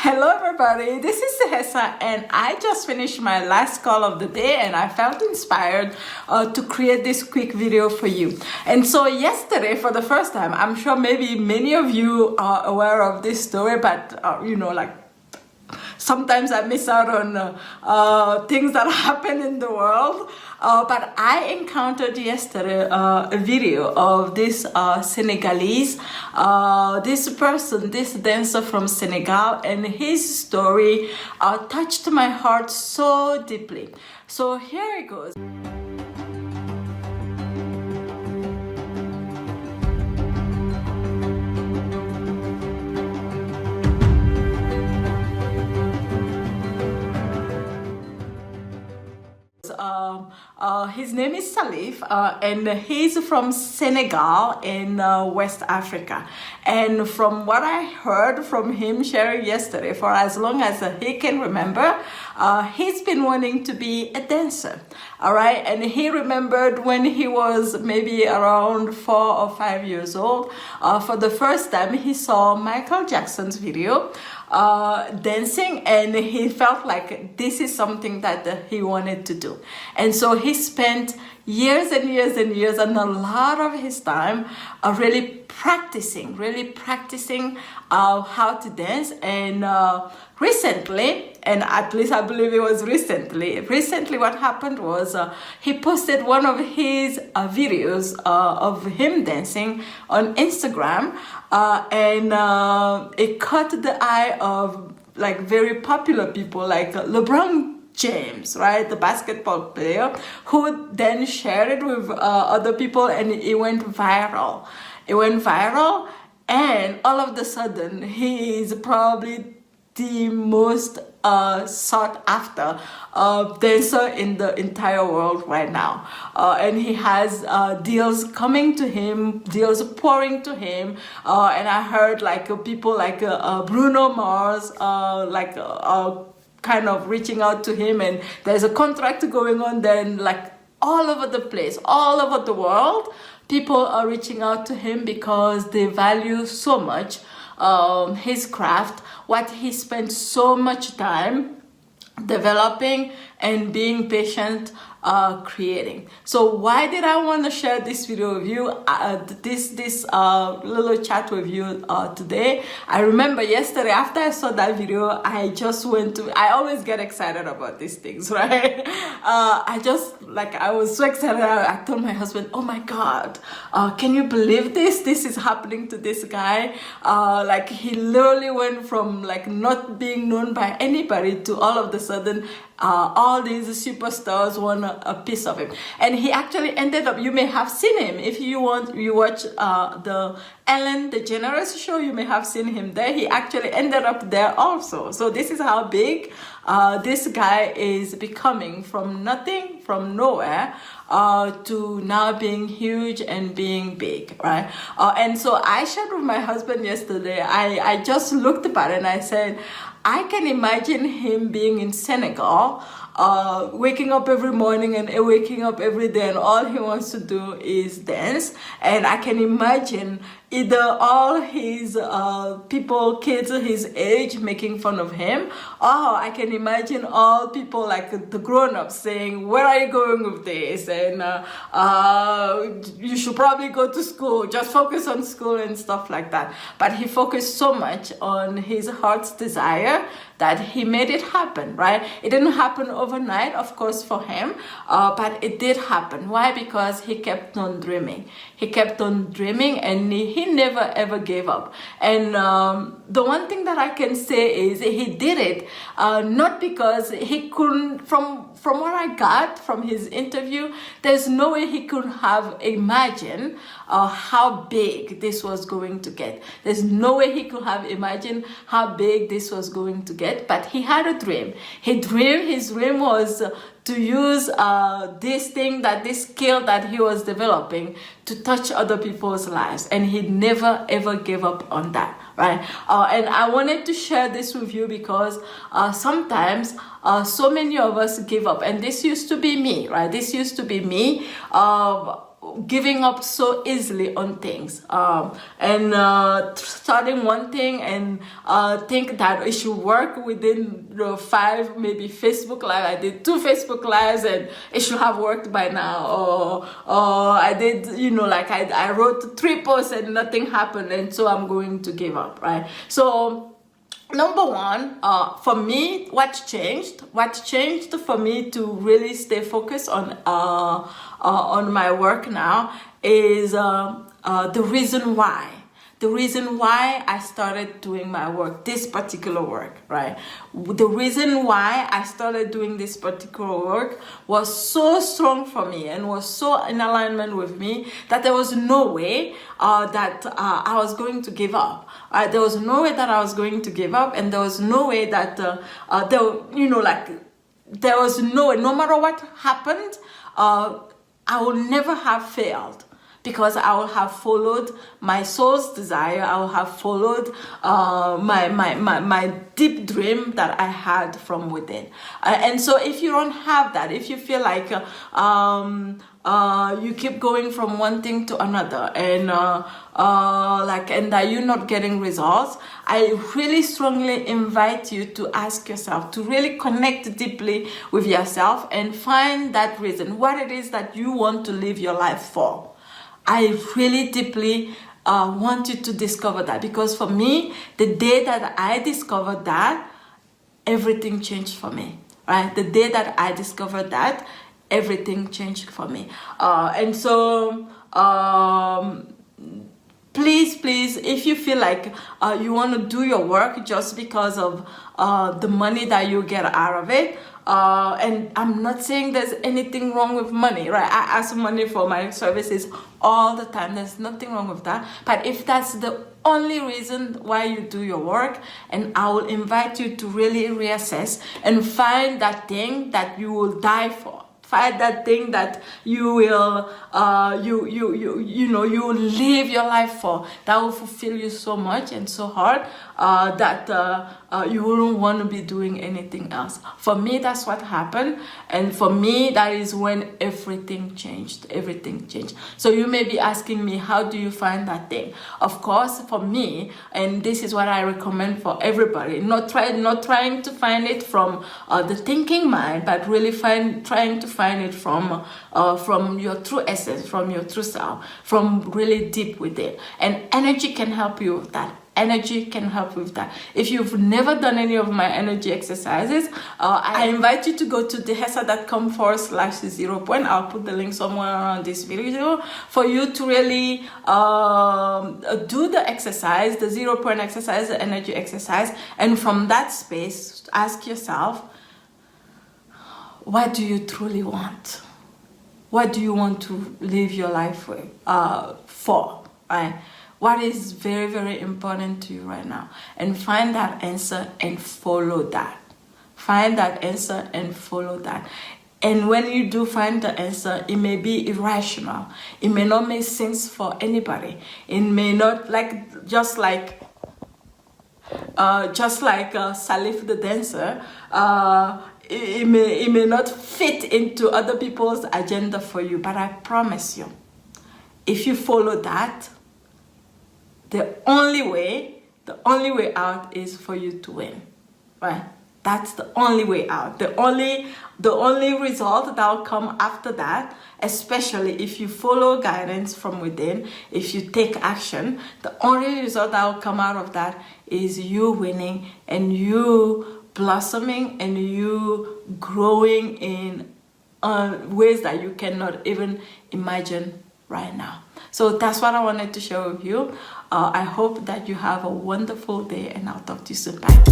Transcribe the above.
Hello everybody, this is Dihessa and I just finished my last call of the day and I felt inspired to create this quick video for you. And so yesterday, for the first time, I'm sure maybe many of you are aware of this story, but sometimes I miss out on things that happen in the world. But I encountered yesterday a video of this Senegalese, this dancer from Senegal, and his story touched my heart so deeply. So here it goes. His name is Salif and he's from Senegal in West Africa. And from what I heard from him sharing yesterday, for as long as he can remember, he's been wanting to be a dancer. All right, and he remembered when he was maybe around 4 or 5 years old, for the first time he saw Michael Jackson's video dancing, and he felt like this is something that he wanted to do. And so he spent years and years and years and a lot of his time really practicing how to dance. And recently, and at least I believe it was recently what happened was he posted one of his videos of him dancing on Instagram, and it caught the eye of like very popular people like LeBron James, right, the basketball player, who then shared it with other people, and it went viral. And all of a sudden he is probably the most sought after dancer in the entire world right now, and he has deals coming to him, deals pouring to him, and I heard like people like Bruno Mars kind of reaching out to him, and there's a contract going on then, like all over the place, all over the world, people are reaching out to him because they value so much his craft, what he spent so much time developing and being patient creating. So why did I want to share this video with you, this little chat with you today? I remember yesterday after I saw that video, I always get excited about these things, right? I was so excited. I told my husband, oh my God, can you believe this? This is happening to this guy. Like he literally went from like not being known by anybody to all of a sudden all these superstars want a piece of him. And he actually ended up, you may have seen him if you watch the Ellen DeGeneres show, you may have seen him there. He actually ended up there also. So this is how big this guy is becoming, from nothing, from nowhere, to now being huge and being big, right? And so I shared with my husband yesterday, I just looked about it and I said, I can imagine him being in Senegal, waking up every morning and waking up every day, and all he wants to do is dance. And I can imagine either all his kids his age making fun of him, or I can imagine all people like the grown-ups saying, where are you going with this? And you should probably go to school, just focus on school and stuff like that. But he focused so much on his heart's desire that he made it happen, right? It didn't happen overnight, of course, for him, but it did happen. Why? Because he kept on dreaming. He kept on dreaming, and he never ever gave up. And the one thing that I can say is he did it not because he couldn't, from what I got from his interview, there's no way he could have imagined how big this was going to get. There's no way he could have imagined how big this was going to get, but he had a dream. His dream was to use this skill that he was developing to touch other people's lives, and he never ever gave up on that, right? And I wanted to share this with you because sometimes so many of us give up, and this used to be me, right? This used to be me. giving up so easily on things, and starting one thing and think that it should work within 5 maybe Facebook Live. I did 2 Facebook Lives and it should have worked by now, or I did, like I wrote 3 posts and nothing happened, and so I'm going to give up, right? So number one, for me, what changed for me to really stay focused on my work now is the reason why. The reason why I started doing my work, this particular work, right? The reason why I started doing this particular work was so strong for me and was so in alignment with me that there was no way that I was going to give up. There was no way that I was going to give up, and there was no way that there was no matter what happened, I will never have failed, because I will have followed my soul's desire. I will have followed my deep dream that I had from within. And so if you don't have that, if you feel like you keep going from one thing to another, and and that you're not getting results, I really strongly invite you to ask yourself, to really connect deeply with yourself and find that reason, what it is that you want to live your life for. I really deeply want you to discover that, because for me, the day that I discovered that, everything changed for me, right? The day that I discovered that, everything changed for me. And so please, if you feel like you want to do your work just because of the money that you get out of it, and I'm not saying there's anything wrong with money, right? I ask money for my services all the time. There's nothing wrong with that. But if that's the only reason why you do your work, and I will invite you to really reassess and find that thing that you will die for. Find that thing that you will you will live your life for, that will fulfill you so much and so hard that you wouldn't want to be doing anything else. For me, that's what happened, and for me, that is when everything changed. So you may be asking me, how do you find that thing? Of course, for me, and this is what I recommend for everybody, not trying to find it from the thinking mind, but really trying to find it from your true essence, from your true self, from really deep within. And energy can help you with that. If you've never done any of my energy exercises, I invite you to go to dihessa.com/0 point. I'll put the link somewhere around this video for you to really do the exercise, the 0 point exercise, the energy exercise. And from that space, ask yourself, what do you truly want? What do you want to live your life with, for, right? What is very, very important to you right now? And find that answer and follow that. And when you do find the answer, it may be irrational. It may not make sense for anybody. It may not, just like Salif the dancer, it may not fit into other people's agenda for you, but I promise you, if you follow that, the only way out is for you to win, right? That's the only way out. The only result that will come after that, especially if you follow guidance from within, if you take action, the only result that will come out of that is you winning and you blossoming and you growing in ways that you cannot even imagine right now. So that's what I wanted to share with you. I hope that you have a wonderful day, and I'll talk to you soon. Bye.